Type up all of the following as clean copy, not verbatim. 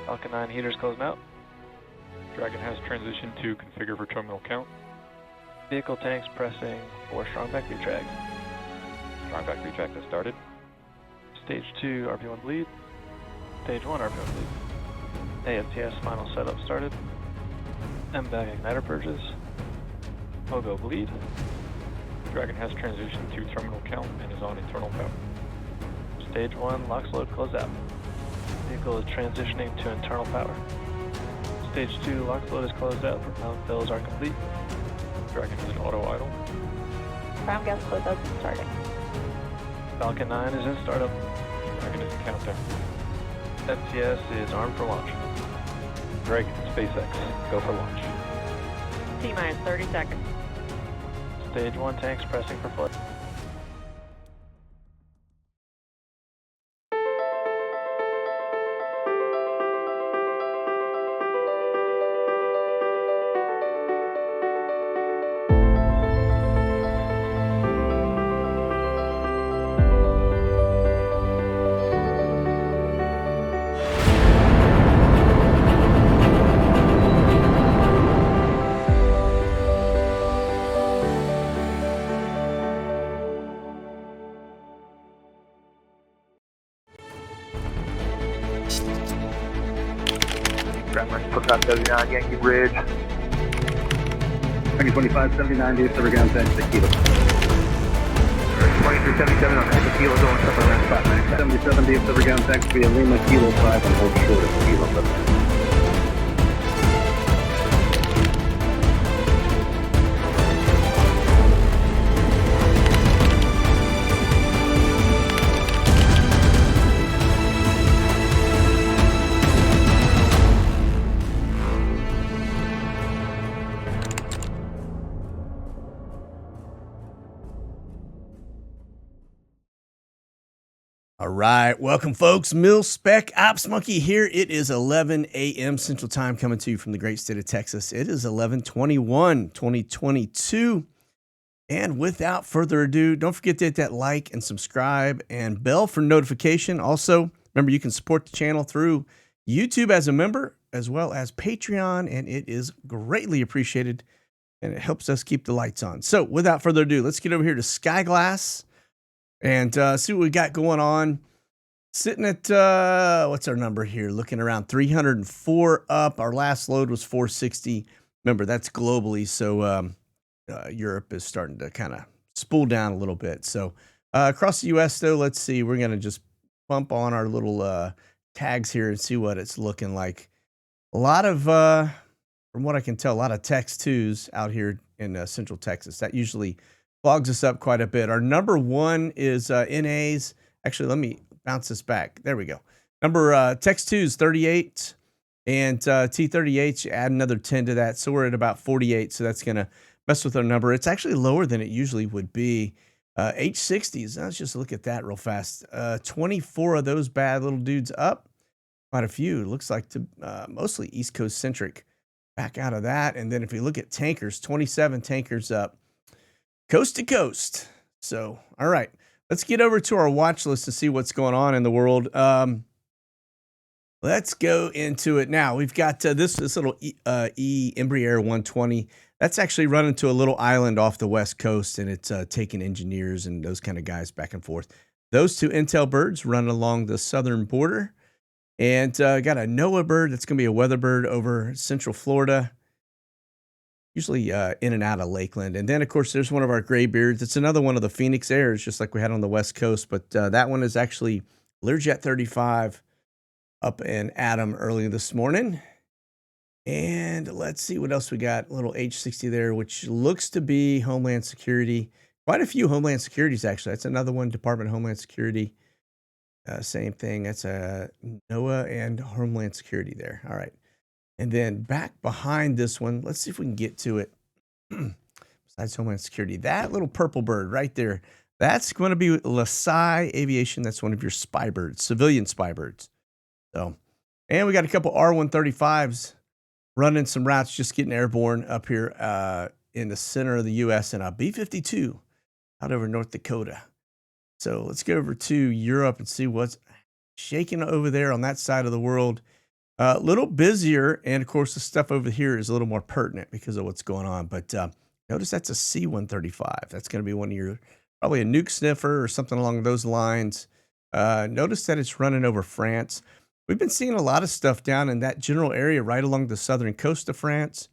Falcon 9 heaters closing out. Dragon has transitioned to configure for terminal count. Vehicle tanks pressing for strong back retract. Strong back retract has started. Stage 2 RP1 bleed. Stage 1 RP1 bleed. AFTS final setup started. MVAC igniter purges. Hogo bleed. Dragon has transitioned to terminal count and is on internal power. Stage 1 LOX load closeout. Vehicle is transitioning to internal power. Stage 2 LOX load is closed out. Propellant fills are complete. Dragon is in auto idle. Ground gas closeout is starting. Falcon 9 is in startup. Dragon is in countdown. FTS is armed for launch. Dragon, SpaceX, go for launch. T-minus 30 seconds. Stage 1 tanks pressing for flight. Footpath 79, Yankee Bridge. 25, 79, days over ground, 10 kilo. 2377 on half a kilo, going somewhere around 597. 77, days over ground, taxi via Lima, kilo 5, and hold short of kilo 7. All right, welcome folks. Mil Spec Ops Monkey here. It is 11 a.m. Central Time coming to you from the great state of Texas. It is 11/21, 2022. And without further ado, don't forget to hit that like and subscribe and bell for notification. Also, remember you can support the channel through YouTube as a member as well as Patreon, and it is greatly appreciated and it helps us keep the lights on. So without further ado, let's get over here to Skyglass and see what we got going on. Sitting at, what's our number here? Looking around 304 up. Our last load was 460. Remember, that's globally. So Europe is starting to kind of spool down a little bit. So across the U.S., though, let's see. We're going to just bump on our little tags here and see what it's looking like. A lot of, from what I can tell, a lot of Tex 2s out here in Central Texas. That usually clogs us up quite a bit. Our number one is NAs. Actually, let me bounce this back. There we go. Number Tex 2 is 38, and T38, add another 10 to that. So we're at about 48. So that's going to mess with our number. It's actually lower than it usually would be. H60s. Let's just look at that real fast. 24 of those bad little dudes up. Quite a few. It looks like to mostly East Coast centric. Back out of that. And then if we look at tankers, 27 tankers up. Coast to coast. So, all right, let's get over to our watch list to see what's going on in the world. Let's go into it now. We've got this little Embraer 120. That's actually running to a little island off the west coast, and it's taking engineers and those kind of guys back and forth. Those two Intel birds running along the southern border, and got a NOAA bird that's going to be a weather bird over Central Florida. Usually in and out of Lakeland. And then, of course, there's one of our graybeards. It's another one of the Phoenix Airs, just like we had on the West Coast. But that one is actually Learjet 35 up in Adam early this morning. And let's see what else we got. A little H60 there, which looks to be Homeland Security. Quite a few Homeland Securities, actually. That's another one, Department of Homeland Security. Same thing. That's NOAA and Homeland Security there. All right. And then back behind this one, let's see if we can get to it. Besides Homeland Security, that little purple bird right there, that's going to be LaSalle Aviation. That's one of your spy birds, civilian spy birds. So, and we got a couple R135s running some routes, just getting airborne up here in the center of the U.S. and a B-52 out over North Dakota. So let's go over to Europe and see what's shaking over there on that side of the world. A little busier, and of course, the stuff over here is a little more pertinent because of what's going on. But notice that's a C-135. That's going to be one of your, probably a nuke sniffer or something along those lines. Notice that it's running over France. We've been seeing a lot of stuff down in that general area right along the southern coast of France,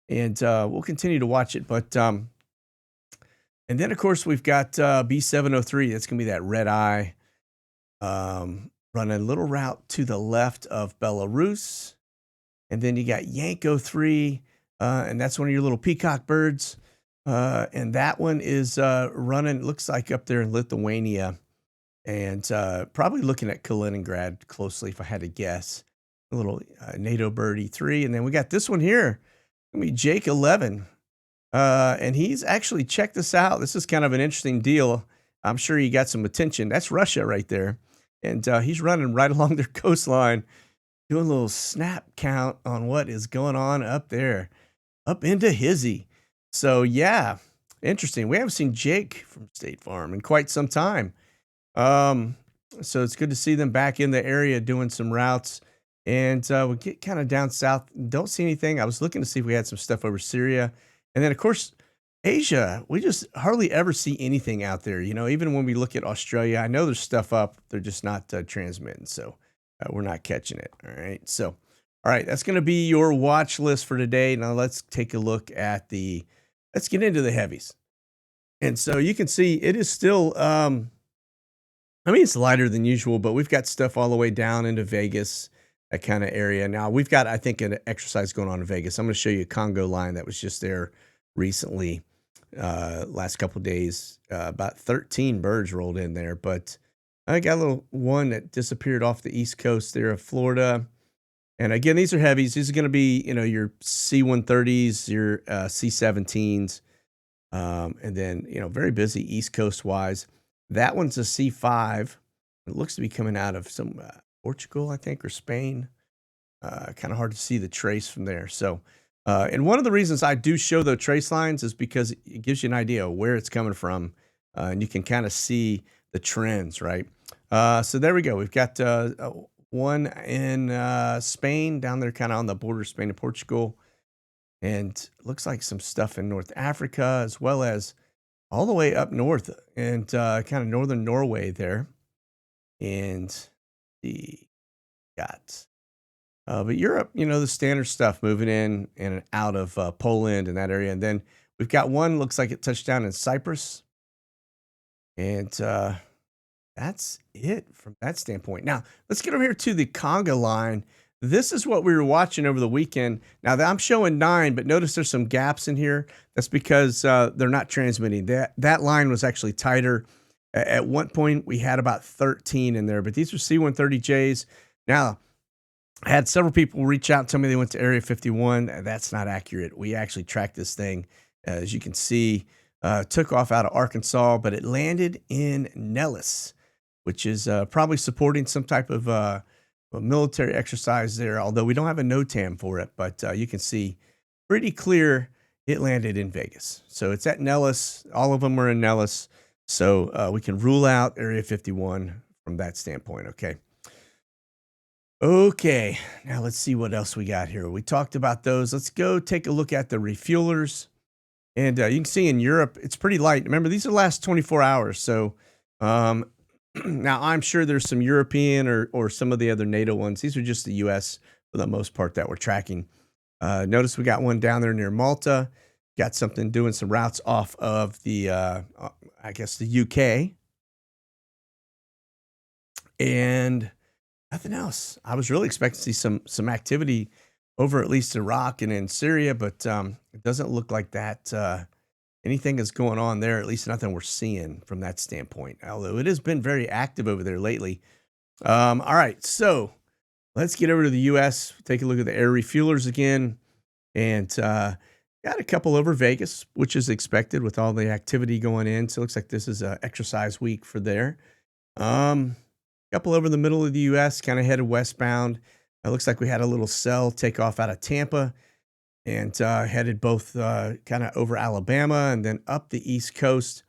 and we'll continue to watch it. But and then, of course, we've got B703. That's going to be that red eye. Running a little route to the left of Belarus. And then you got Yanko 3, and that's one of your little peacock birds. And that one is running, looks like up there in Lithuania. And probably looking at Kaliningrad closely, if I had to guess. A little NATO bird E3. And then we got this one here. It's going to be Jake 11. And he's actually, check this out. This is kind of an interesting deal. I'm sure he got some attention. That's Russia right there. And he's running right along their coastline, doing a little snap count on what is going on up there, up into Hizzy. So, yeah, interesting. We haven't seen Jake from State Farm in quite some time. So it's good to see them back in the area doing some routes. And we get kind of down south. Don't see anything. I was looking to see if we had some stuff over Syria. And then, of course, Asia, we just hardly ever see anything out there. You know, even when we look at Australia, I know there's stuff up. They're just not transmitting. So we're not catching it. All right. So, all right. That's going to be your watch list for today. Now let's take a look at let's get into the heavies. And so you can see it is still, I mean, it's lighter than usual, but we've got stuff all the way down into Vegas, that kind of area. Now we've got, I think, an exercise going on in Vegas. I'm going to show you a Congo line that was just there recently. Last couple of days, about 13 birds rolled in there, but I got a little one that disappeared off the east coast there of Florida. And again, these are heavies. These are going to be, you know, your C-130s, your C-17s, and then, you know, very busy east coast wise. That one's a C-5. It looks to be coming out of some Portugal, I think, or Spain. Kind of hard to see the trace from there. So, and one of the reasons I do show the trace lines is because it gives you an idea of where it's coming from, and you can kind of see the trends, right? So there we go. We've got one in Spain, down there kind of on the border of Spain and Portugal, and looks like some stuff in North Africa, as well as all the way up north and kind of northern Norway there. And the got... but Europe, you know, the standard stuff moving in and out of Poland and that area. And then we've got one, looks like it touched down in Cyprus. And that's it from that standpoint. Now, let's get over here to the Conga line. This is what we were watching over the weekend. Now, I'm showing 9, but notice there's some gaps in here. That's because they're not transmitting. That line was actually tighter. At one point, we had about 13 in there, but these are C-130Js. Now, I had several people reach out and tell me they went to Area 51. That's not accurate. We actually tracked this thing, as you can see, took off out of Arkansas, but it landed in Nellis, which is probably supporting some type of a military exercise there, although we don't have a NOTAM for it, but you can see pretty clear it landed in Vegas. So it's at Nellis. All of them are in Nellis. So we can rule out Area 51 from that standpoint, okay? Okay, now let's see what else we got here. We talked about those. Let's go take a look at the refuelers. And you can see in Europe, it's pretty light. Remember, these are the last 24 hours. So now I'm sure there's some European or some of the other NATO ones. These are just the U.S. for the most part that we're tracking. Notice we got one down there near Malta. Got something doing some routes off of the, I guess, the UK. And nothing else. I was really expecting to see some activity over at least Iraq and in Syria, but it doesn't look like that anything is going on there, at least nothing we're seeing from that standpoint, although it has been very active over there lately. All right, so let's get over to the U.S., take a look at the air refuelers again, and got a couple over Vegas, which is expected with all the activity going in, so it looks like this is an exercise week for there. Couple over the middle of the U.S., kind of headed westbound. It looks like we had a little cell take off out of Tampa and headed both kind of over Alabama and then up the East Coast.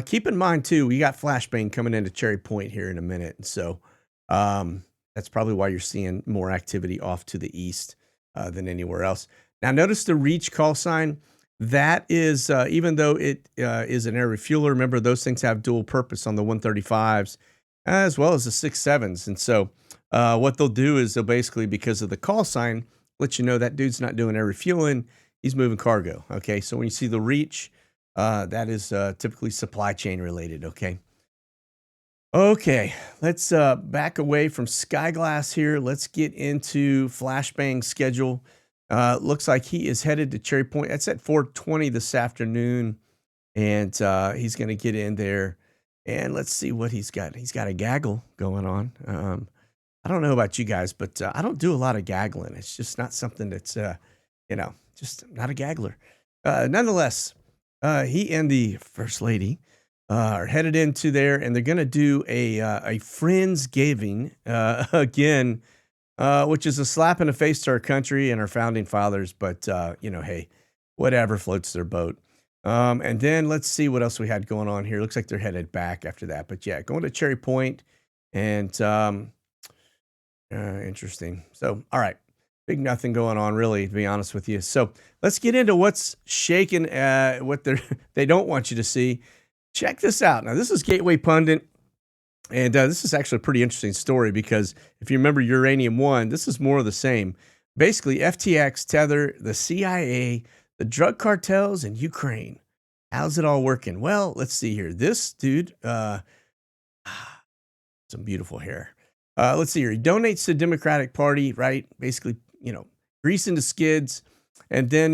Keep in mind, too, we got flashbang coming into Cherry Point here in a minute. And so That's probably why you're seeing more activity off to the east than anywhere else. Now, notice the reach call sign. That is, even though it is an air refueler, remember those things have dual purpose on the 135s as well as the 67s. And so what they'll do is they'll basically, because of the call sign, let you know that dude's not doing air refueling. He's moving cargo. Okay, so when you see the reach, that is typically supply chain related. Okay, let's back away from Skyglass here. Let's get into Flashbang's schedule. Looks like he is headed to Cherry Point. That's at 4:20 this afternoon, and he's going to get in there. And let's see what he's got. He's got a gaggle going on. I don't know about you guys, but I don't do a lot of gaggling. It's just not something that's, just not a gaggler. Nonetheless, he and the First Lady are headed into there, and they're going to do a Friendsgiving again, which is a slap in the face to our country and our founding fathers. But, hey, whatever floats their boat. And then let's see what else we had going on here. Looks like they're headed back after that. But, yeah, going to Cherry Point, and interesting. So, all right. Big nothing going on, really, to be honest with you. So let's get into what's shaking, what they don't want you to see. Check this out. Now, this is Gateway Pundit, and this is actually a pretty interesting story because if you remember Uranium One, this is more of the same. Basically, FTX, Tether, the CIA, the drug cartels, and Ukraine. How's it all working? Well, let's see here. This dude, some beautiful hair. Let's see here. He donates to the Democratic Party, right? Basically, greasing the skids. And then,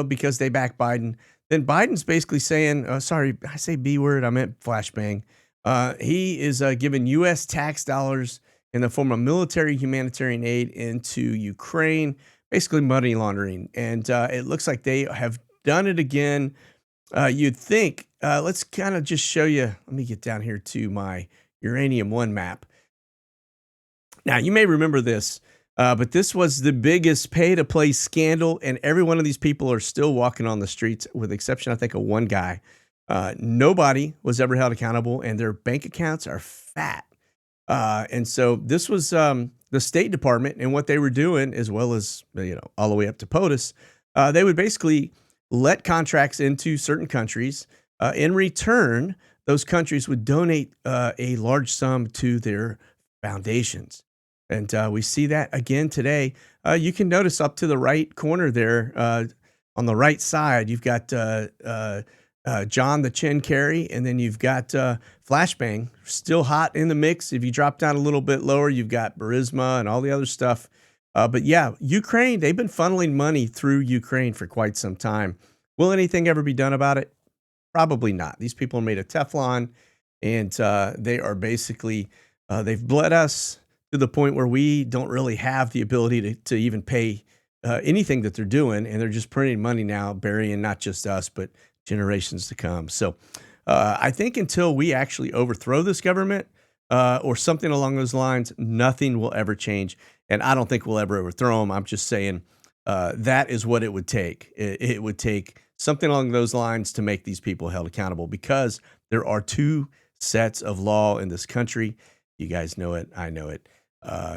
because they back Biden, then Biden's basically saying, sorry, I say B word, I meant flashbang. He is giving U.S. tax dollars in the form of military humanitarian aid into Ukraine, basically money laundering. And it looks like they have done it again. You'd think, let's kind of just show you. Let me get down here to my Uranium One map. Now, you may remember this, but this was the biggest pay-to-play scandal, and every one of these people are still walking on the streets, with the exception, I think, of one guy. Nobody was ever held accountable, and their bank accounts are fat. And so this was the State Department, and what they were doing, as well as all the way up to POTUS, they would basically let contracts into certain countries. In return, those countries would donate a large sum to their foundations. And we see that again today. You can notice up to the right corner there, on the right side, you've got John the Chin Carey, and then you've got Flashbang, still hot in the mix. If you drop down a little bit lower, you've got Burisma and all the other stuff. But yeah, Ukraine, they've been funneling money through Ukraine for quite some time. Will anything ever be done about it? Probably not. These people are made of Teflon, and they are basically, they've bled us to the point where we don't really have the ability to even pay anything that they're doing, and they're just printing money now, burying not just us, but generations to come. So I think until we actually overthrow this government or something along those lines, nothing will ever change. And I don't think we'll ever overthrow them. I'm just saying that is what it would take. It would take something along those lines to make these people held accountable, because there are two sets of law in this country. You guys know it. I know it.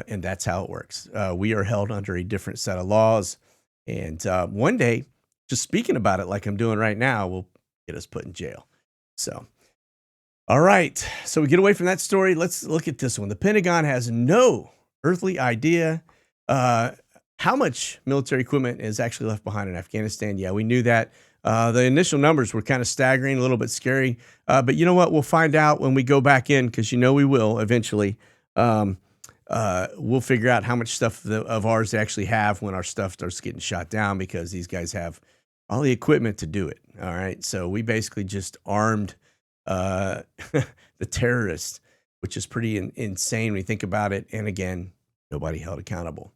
And that's how it works. We are held under a different set of laws. And one day, just speaking about it like I'm doing right now, will get us put in jail. So, all right. So we get away from that story. Let's look at this one. The Pentagon has no earthly idea how much military equipment is actually left behind in Afghanistan. Yeah, we knew that. The initial numbers were kind of staggering, a little bit scary. But you know what? We'll find out when we go back in, because we will eventually. We'll figure out how much stuff of ours they actually have when our stuff starts getting shot down, because these guys have all the equipment to do it. All right. So we basically just armed the terrorists, which is pretty insane when you think about it. And again, nobody held accountable.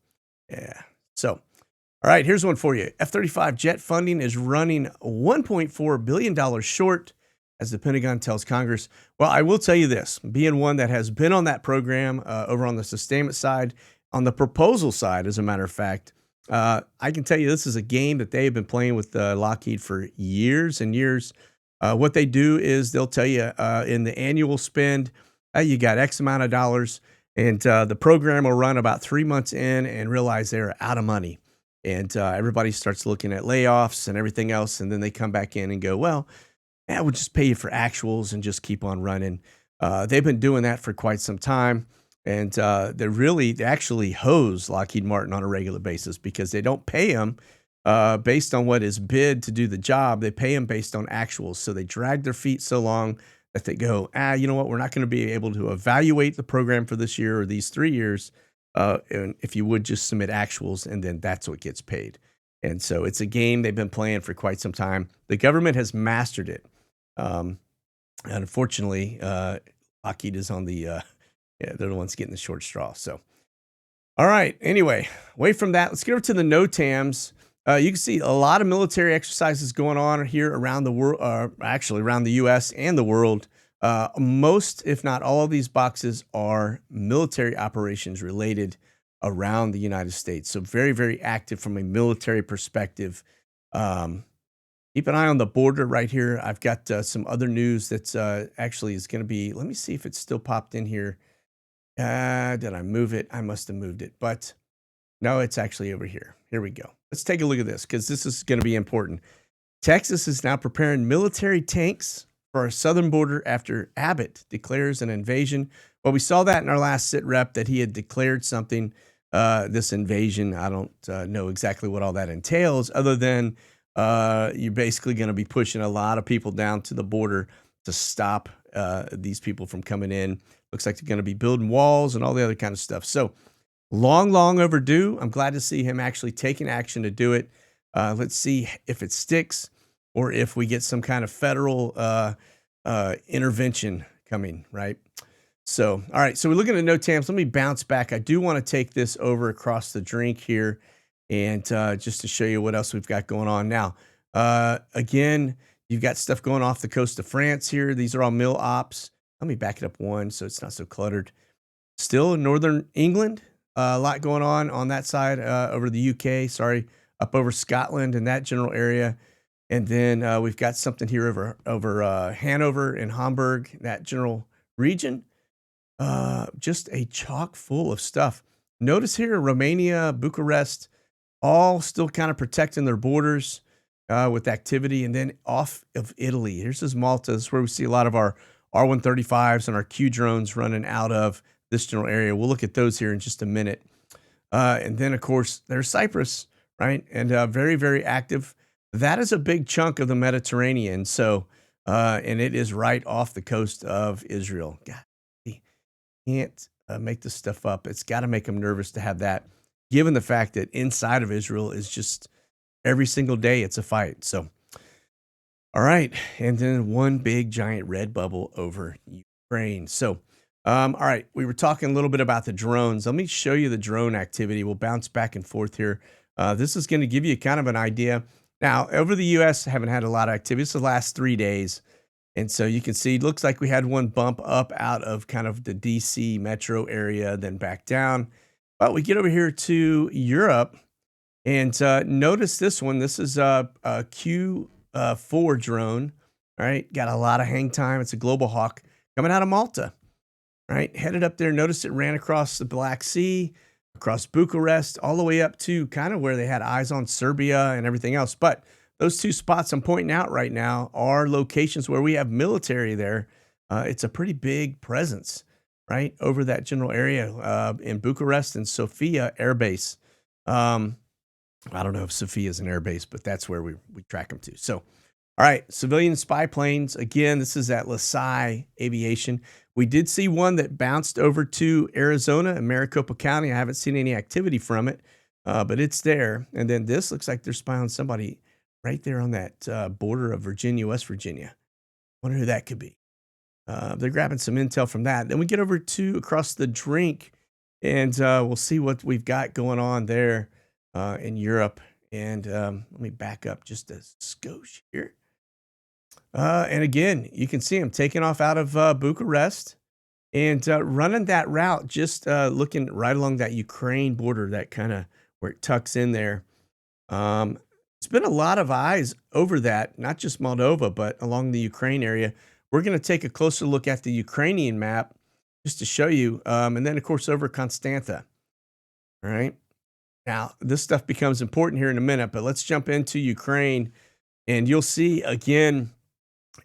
Yeah. So, all right, here's one for you. F-35 jet funding is running $1.4 billion short, as the Pentagon tells Congress. Well, I will tell you this, being one that has been on that program over on the sustainment side, on the proposal side, as a matter of fact, I can tell you this is a game that they have been playing with Lockheed for years and years. What they do is they'll tell you in the annual spend, you got X amount of dollars, And the program will run about 3 months in and realize they're out of money. And everybody starts looking at layoffs and everything else. And then they come back in and go, well, yeah, we'll just pay you for actuals and just keep on running. They've been doing that for quite some time. And they actually hose Lockheed Martin on a regular basis because they don't pay them based on what is bid to do the job. They pay them based on actuals. So they drag their feet so long that they go, you know what, we're not going to be able to evaluate the program for this year or these 3 years. And if you would just submit actuals, and then that's what gets paid. And so it's a game they've been playing for quite some time. The government has mastered it. Unfortunately, Lockheed is on the, they're the ones getting the short straw. So, all right. Anyway, away from that, let's get over to the NOTAMs. You can see a lot of military exercises going on here around the world, actually around the U.S. and the world. Most, if not all of these boxes are military operations related around the United States. So very, very active from a military perspective. Keep an eye on the border right here. I've got some other news that's actually is going to be, let me see if it's still popped in here. Did I move it? I must have moved it, but no, it's actually over here. Here we go. Let's take a look at this because this is going to be important. Texas is now preparing military tanks for our southern border after Abbott declares an invasion. Well, we saw that in our last SITREP that he had declared something, this invasion. I don't know exactly what all that entails other than you're basically going to be pushing a lot of people down to the border to stop these people from coming in. Looks like they're going to be building walls and all the other kind of stuff. So long overdue. I'm glad to see him actually taking action to do it. Let's see if it sticks or if we get some kind of federal intervention coming, right? So, all right. So we're looking at NOTAMs. Let me bounce back. I do want to take this over across the drink here and just to show you what else we've got going on now. Again, you've got stuff going off the coast of France here. These are all mil ops. Let me back it up one so it's not so cluttered. Still in northern England, a lot going on that side over the UK. Sorry, up over Scotland and that general area. And then we've got something here over Hanover and Hamburg, that general region. Just a chock full of stuff. Notice here, Romania, Bucharest, all still kind of protecting their borders with activity. And then off of Italy, here's this Malta. This is where we see a lot of our R-135s and our Q drones running out of this general area. We'll look at those here in just a minute. And then, of course, there's Cyprus, right? And very, very active. That is a big chunk of the Mediterranean. So, and it is right off the coast of Israel. God, you can't make this stuff up. It's got to make them nervous to have that, given the fact that inside of Israel is just every single day it's a fight. So, all right. And then one big giant red bubble over Ukraine. So, all right. We were talking a little bit about the drones. Let me show you the drone activity. We'll bounce back and forth here. This is going to give you kind of an idea. Now, over the U.S., haven't had a lot of activity. It's the last 3 days. And so you can see, it looks like we had one bump up out of kind of the D.C. metro area, then back down. But we get over here to Europe and notice this one. This is a Q4 drone, all right? Got a lot of hang time. It's a Global Hawk coming out of Malta, right? Headed up there. Notice it ran across the Black Sea, across Bucharest, all the way up to kind of where they had eyes on Serbia and everything else. But those two spots I'm pointing out right now are locations where we have military there. It's a pretty big presence, right, over that general area in Bucharest and Sofia Air Base. I don't know if Sofia is an air base, but that's where we track them to. So, all right, civilian spy planes. Again, this is at LaSalle Aviation. We did see one that bounced over to Arizona and Maricopa County. I haven't seen any activity from it, but it's there. And then this looks like they're spying on somebody right there on that border of Virginia, West Virginia. Wonder who that could be. They're grabbing some intel from that. Then we get over to across the drink, and we'll see what we've got going on there in Europe. And let me back up just a skosh here. And again, you can see them taking off out of Bucharest and running that route, just looking right along that Ukraine border, that kind of where it tucks in there. It's been a lot of eyes over that, not just Moldova, but along the Ukraine area. We're going to take a closer look at the Ukrainian map just to show you. And then, of course, over Constanta. All right. Now, this stuff becomes important here in a minute, but let's jump into Ukraine. And you'll see, again,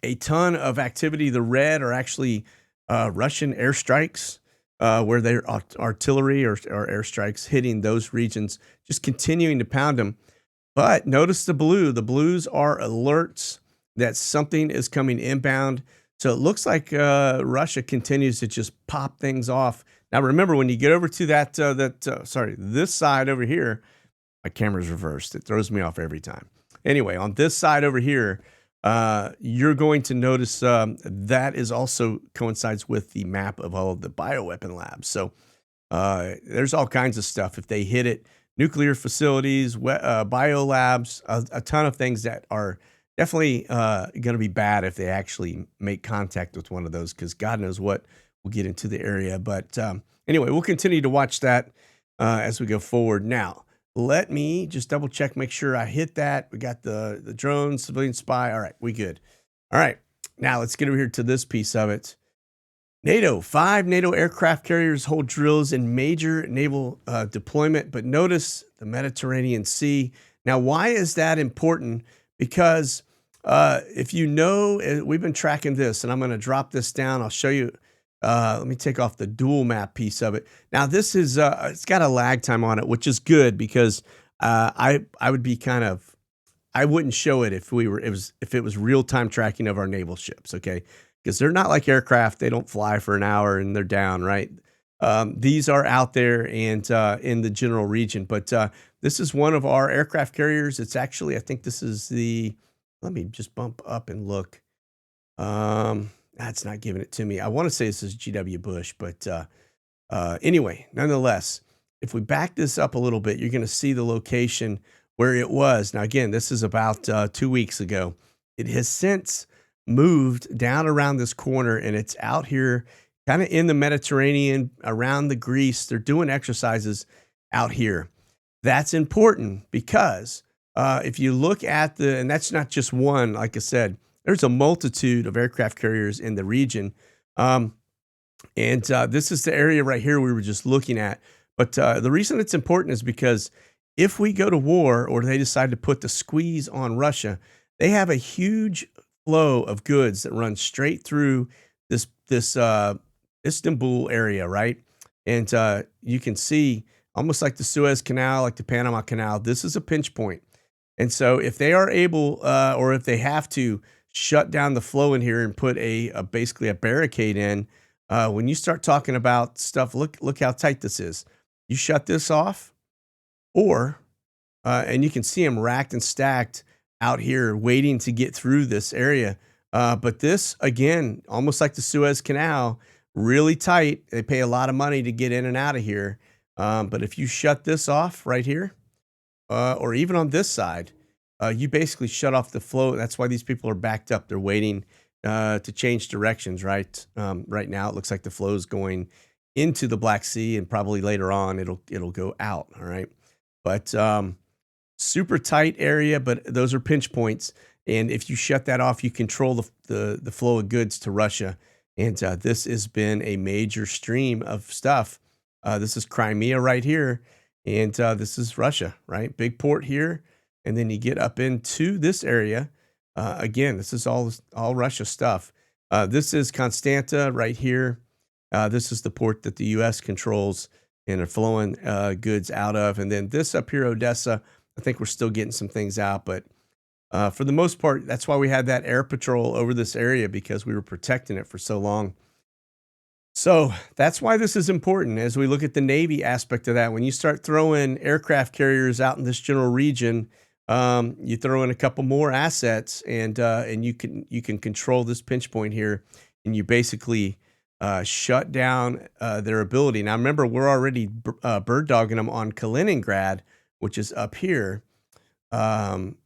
a ton of activity. The red are actually Russian airstrikes, where they're artillery or airstrikes hitting those regions, just continuing to pound them. But notice the blue. The blues are alerts that something is coming inbound. So it looks like Russia continues to just pop things off. Now, remember, when you get over to this side over here, my camera's reversed. It throws me off every time. Anyway, on this side over here, you're going to notice that is also coincides with the map of all of the bioweapon labs. So there's all kinds of stuff. If they hit it, nuclear facilities, bio labs, a ton of things that are definitely going to be bad if they actually make contact with one of those, because God knows what will get into the area. But anyway, we'll continue to watch that as we go forward. Now, let me just double check, make sure I hit that. We got the drone, civilian spy. All right, we good. All right, now let's get over here to this piece of it. NATO, 5 NATO aircraft carriers hold drills in major naval deployment, but notice the Mediterranean Sea. Now, why is that important? Because if you know, we've been tracking this, and I'm going to drop this down. I'll show you. Let me take off the dual map piece of it. Now, this is it's got a lag time on it, which is good, because I would be I wouldn't show it if it was real time tracking of our naval ships, okay? Because they're not like aircraft; they don't fly for an hour and they're down, right? These are out there and in the general region, but this is one of our aircraft carriers. It's actually, I think this is the. Let me just bump up and look. That's not giving it to me. I want to say this is GW Bush, but anyway, nonetheless, if we back this up a little bit, you're going to see the location where it was. Now, again, this is about 2 weeks ago. It has since moved down around this corner, and it's out here kind of in the Mediterranean, around the Greece. They're doing exercises out here. That's important because if you look at and that's not just one, like I said, there's a multitude of aircraft carriers in the region. And this is the area right here we were just looking at. But the reason it's important is because if we go to war, or they decide to put the squeeze on Russia, they have a huge flow of goods that run straight through this Istanbul area, right? And you can see, almost like the Suez Canal, like the Panama Canal, this is a pinch point. And so if they are able, or if they have to, shut down the flow in here and put basically a barricade in, when you start talking about stuff, look how tight this is. You shut this off, and you can see them racked and stacked out here waiting to get through this area. But this, again, almost like the Suez Canal, really tight. They pay a lot of money to get in and out of here. But if you shut this off right here, or even on this side, you basically shut off the flow. That's why these people are backed up. They're waiting to change directions, right? Right now, it looks like the flow is going into the Black Sea, and probably later on it'll go out. All right, but super tight area. But those are pinch points, and if you shut that off, you control the flow of goods to Russia. And this has been a major stream of stuff. This is Crimea right here, and this is Russia, right? Big port here. And then you get up into this area. Again, this is all Russia stuff. This is Constanta right here. This is the port that the U.S. controls and are flowing goods out of. And then this up here, Odessa, I think we're still getting some things out. But for the most part, that's why we had that air patrol over this area, because we were protecting it for so long. So that's why this is important as we look at the Navy aspect of that. When you start throwing aircraft carriers out in this general region, you throw in a couple more assets, and you can control this pinch point here, and you basically shut down their ability. Now, remember, we're already bird dogging them on Kaliningrad, which is up here, and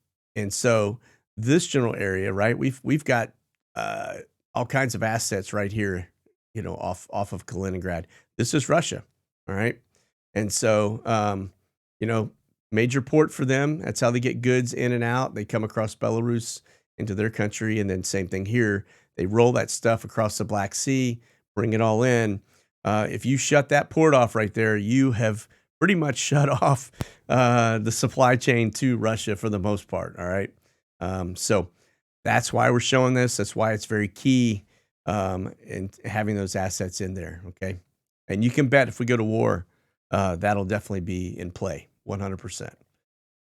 so this general area, right? We've got all kinds of assets right here, off of Kaliningrad. This is Russia, all right, and so major port for them. That's how they get goods in and out. They come across Belarus into their country, and then same thing here. They roll that stuff across the Black Sea, bring it all in. If you shut that port off right there, you have pretty much shut off the supply chain to Russia for the most part. All right. So that's why we're showing this. That's why it's very key in having those assets in there. Okay. And you can bet if we go to war, that'll definitely be in play 100%.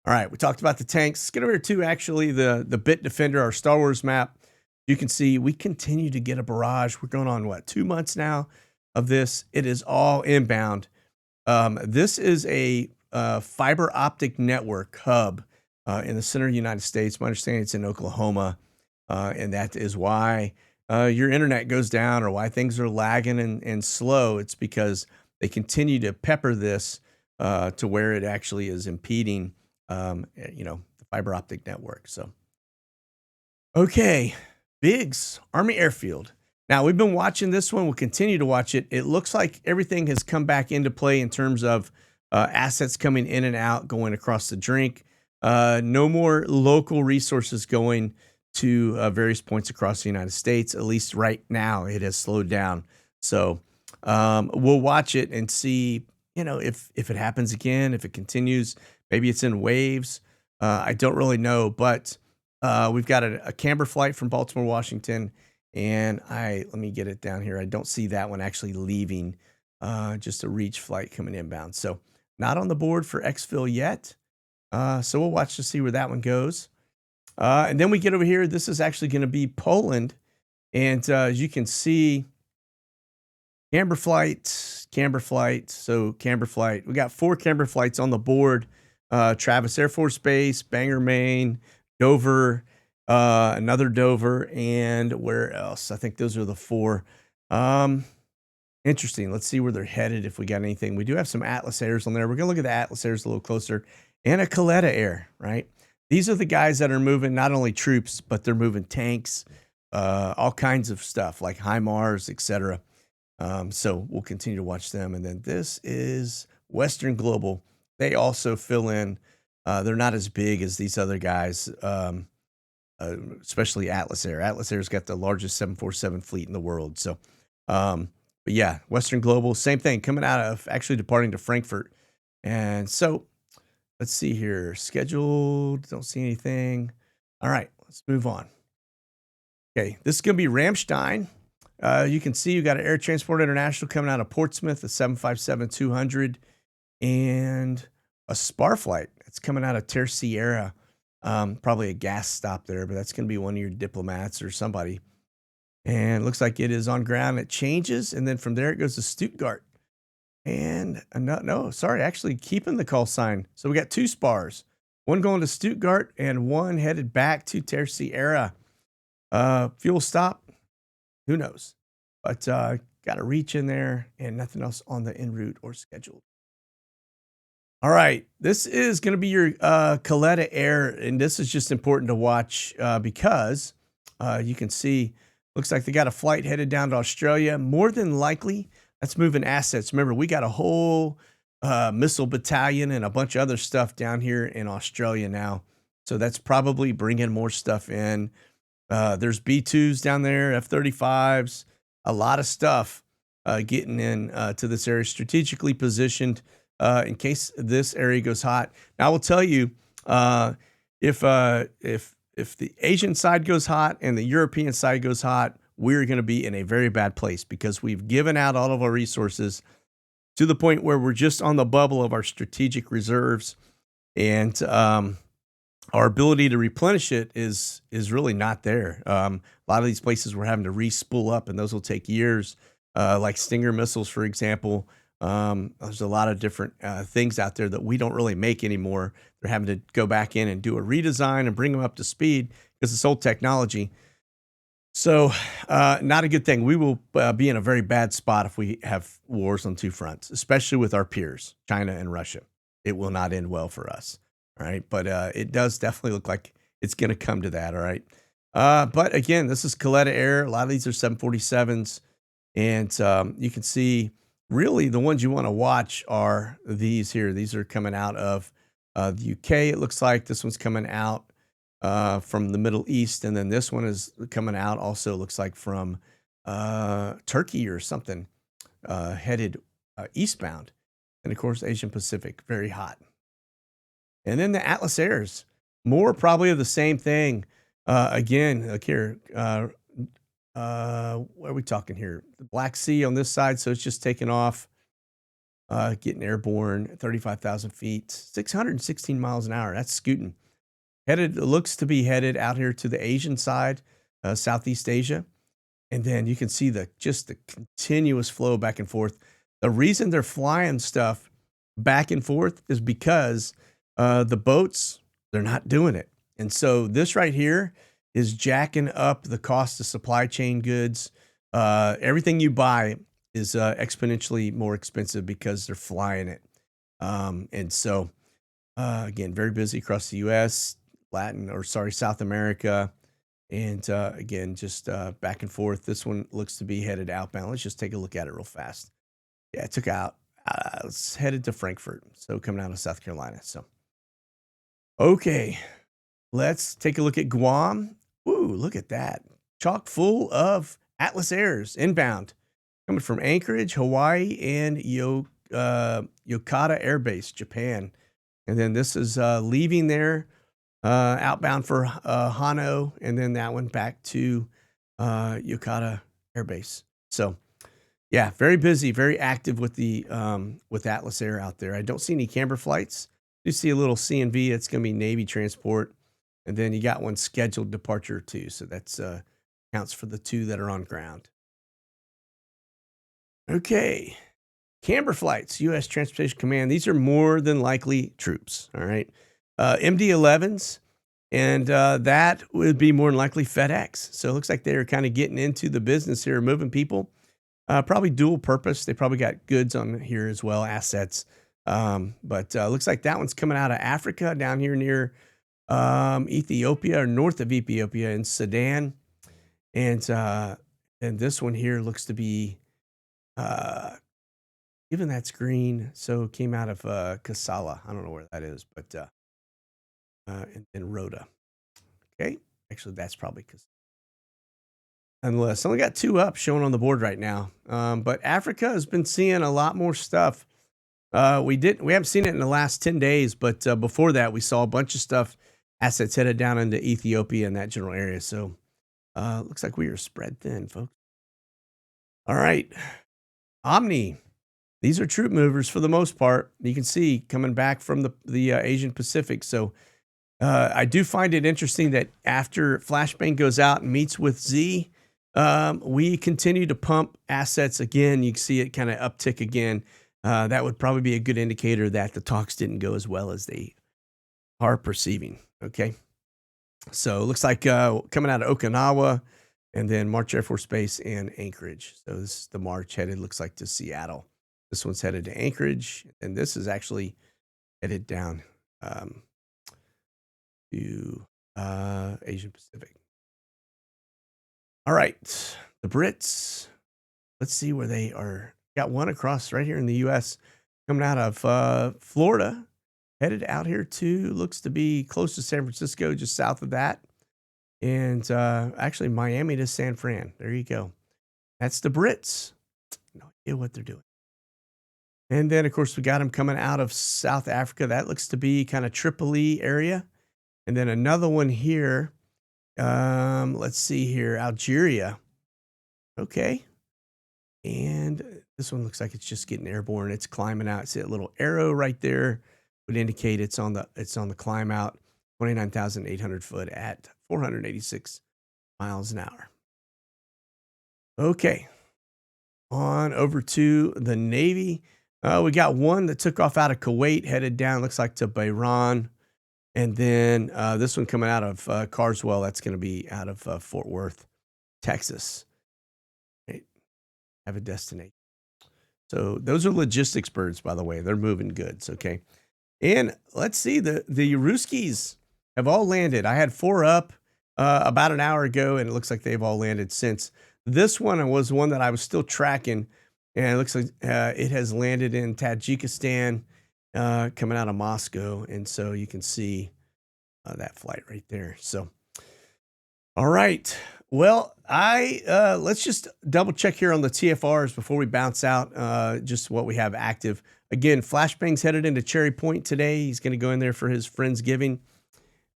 All right. We talked about the tanks. Let's get over here to actually the Bit Defender, our Star Wars map. You can see we continue to get a barrage. We're going on, what, 2 months now of this. It is all inbound. This is a fiber optic network hub in the center of the United States. My understanding it's in Oklahoma. And that is why your internet goes down or why things are lagging and slow. It's because they continue to pepper this to where it actually is impeding, the fiber optic network. So, okay. Biggs, Army Airfield. Now, we've been watching this one. We'll continue to watch it. It looks like everything has come back into play in terms of assets coming in and out, going across the drink. No more local resources going to various points across the United States. At least right now, it has slowed down. So we'll watch it and see, if it happens again, if it continues. Maybe it's in waves. I don't really know, but we've got a camber flight from Baltimore, Washington, and let me get it down here. I don't see that one actually leaving, just a reach flight coming inbound. So not on the board for exfil yet. So we'll watch to see where that one goes. And then we get over here. This is actually going to be Poland. And as you can see, camber flight. So camber flight. We got 4 camber flights on the board. Travis Air Force Base, Bangor, Maine, Dover, another Dover, and where else? I think those are the 4. Interesting. Let's see where they're headed if we got anything. We do have some Atlas Airs on there. We're going to look at the Atlas Airs a little closer. And a Coletta Air, right? These are the guys that are moving not only troops, but they're moving tanks, all kinds of stuff like HIMARS, etc. So we'll continue to watch them. And then this is Western Global. They also fill in. They're not as big as these other guys, especially Atlas Air. Atlas Air's got the largest 747 fleet in the world. So, but yeah, Western Global, same thing, coming out of actually departing to Frankfurt. And so let's see here. Scheduled. Don't see anything. All right, let's move on. Okay, this is going to be Ramstein. You can see you got an Air Transport International coming out of Portsmouth, a 757-200, and a Spar flight. It's coming out of Terceira. Probably a gas stop there, but that's going to be one of your diplomats or somebody. And it looks like it is on ground. It changes, and then from there it goes to Stuttgart. And actually keeping the call sign. So we got 2 Spars, one going to Stuttgart and one headed back to Terceira. Fuel stop, who knows? But got a reach in there and nothing else on the en route or scheduled. All right, this is going to be your Coletta Air, and this is just important to watch because you can see, looks like they got a flight headed down to Australia. More than likely, that's moving assets. Remember, we got a whole missile battalion and a bunch of other stuff down here in Australia now. So that's probably bringing more stuff in. There's B-2s down there, F-35s, a lot of stuff getting in to this area, strategically positioned in case this area goes hot. Now, I will tell you, if the Asian side goes hot and the European side goes hot, we're going to be in a very bad place because we've given out all of our resources to the point where we're just on the bubble of our strategic reserves, and our ability to replenish it is really not there. A lot of these places we're having to re-spool up, and those will take years, like Stinger missiles, for example. There's a lot of different things out there that we don't really make anymore. They're having to go back in and do a redesign and bring them up to speed because it's old technology. So not a good thing. We will be in a very bad spot if we have wars on 2 fronts, especially with our peers, China and Russia. It will not end well for us. All right. But it does definitely look like it's going to come to that. All right. But again, this is Coletta Air. A lot of these are 747s. And you can see really the ones you want to watch are these here. These are coming out of the UK. It looks like this one's coming out from the Middle East. And then this one is coming out also looks like from Turkey or something. headed eastbound. And of course, Asian Pacific, very hot. And then the Atlas Airs, more probably of the same thing. Again, look here. What are we talking here? The Black Sea on this side, so it's just taking off, getting airborne, 35,000 feet, 616 miles an hour. That's scooting. Looks to be headed out here to the Asian side, Southeast Asia. And then you can see the continuous flow back and forth. The reason they're flying stuff back and forth is because the boats, they're not doing it. And so this right here is jacking up the cost of supply chain goods. Everything you buy is exponentially more expensive because they're flying it. And so, again, very busy across the U.S., South America. And again, just back and forth. This one looks to be headed outbound. Let's just take a look at it real fast. Yeah, it took out. It's headed to Frankfurt. So coming out of South Carolina. So, okay. Let's take a look at Guam. Woo, look at that. Chock full of Atlas Airs inbound. Coming from Anchorage, Hawaii, and Yokota Air Base, Japan. And then this is leaving there, outbound for Hano, and then that one back to Yokota Air Base. So, yeah, very busy, very active with the with Atlas Air out there. I don't see any camber flights. You see a little CNV. It's going to be Navy transport. And then you got one scheduled departure too. So that's counts for the 2 that are on ground. Okay. Camber flights, U.S. Transportation Command. These are more than likely troops. All right. MD-11s. And that would be more than likely FedEx. So it looks like they're kind of getting into the business here, moving people. Probably dual purpose. They probably got goods on here as well, assets. But looks like that one's coming out of Africa down here near Ethiopia or north of Ethiopia in Sudan. And this one here looks to be, even that's green. So it came out of Kassala. I don't know where that is, but and Rhoda. Okay. Actually, that's probably Kassala. Unless only got 2 up showing on the board right now. But Africa has been seeing a lot more stuff. We haven't seen it in the last 10 days, but before that, we saw a bunch of stuff. Assets headed down into Ethiopia and that general area. So looks like we are spread thin, folks. All right. Omni. These are troop movers for the most part. You can see coming back from the Asian Pacific. So I do find it interesting that after Flashbang goes out and meets with Z, we continue to pump assets again. You can see it kind of uptick again. That would probably be a good indicator that the talks didn't go as well as they are perceiving. Okay. So it looks like coming out of Okinawa and then March Air Force Base and Anchorage. So this is the March headed, looks like, to Seattle. This one's headed to Anchorage. And this is actually headed down to Asian Pacific. All right. The Brits. Let's see where they are. Got one across right here in the U.S. coming out of Florida. Headed out here to, looks to be close to San Francisco, just south of that. And actually Miami to San Fran. There you go. That's the Brits. No idea what they're doing. And then, of course, we got them coming out of South Africa. That looks to be kind of Tripoli area. And then another one here. Let's see here. Algeria. Okay. And this one looks like it's just getting airborne. It's climbing out. See that little arrow right there would indicate it's on the climb out. 29,800 foot at 486 miles an hour. Okay. On over to the Navy. We got one that took off out of Kuwait, headed down, looks like to Bahrain. And then this one coming out of Carswell. That's going to be out of Fort Worth, Texas. Right. Have a destination. So those are logistics birds, by the way. They're moving goods, okay? And let's see, the Ruskies have all landed. I had 4 up about an hour ago, and it looks like they've all landed since. This one was one that I was still tracking, and it looks like it has landed in Tajikistan, coming out of Moscow. And so you can see that flight right there. So, All right. Well, let's just double check here on the TFRs before we bounce out. Just what we have active. Again, Flashbang's headed into Cherry Point today. He's going to go in there for his Friendsgiving.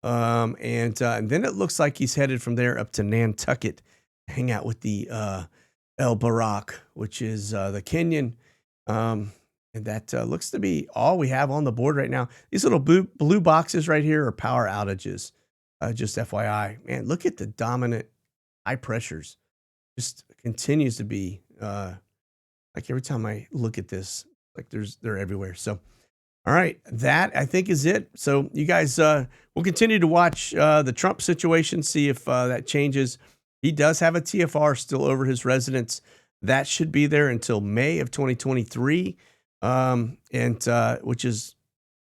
And then it looks like he's headed from there up to Nantucket, hang out with the El Barak, which is the Kenyan. And that looks to be all we have on the board right now. These little blue boxes right here are power outages. Just FYI. Man, look at the dominant high pressures. Just continues to be like every time I look at this, like they're everywhere. So, all right, that I think is it. So you guys will continue to watch the Trump situation, see if that changes. He does have a TFR still over his residence. That should be there until May of 2023, which is,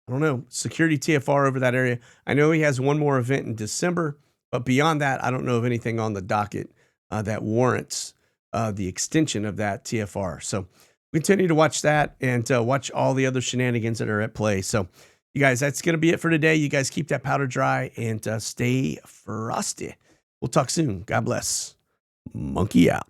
I don't know, security TFR over that area. I know he has one more event in December, but beyond that, I don't know of anything on the docket that warrants the extension of that TFR. So continue to watch that and watch all the other shenanigans that are at play. So you guys, that's going to be it for today. You guys keep that powder dry and stay frosty. We'll talk soon. God bless. Monkey out.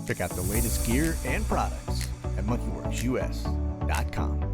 Check out the latest gear and products at monkeyworxus.com.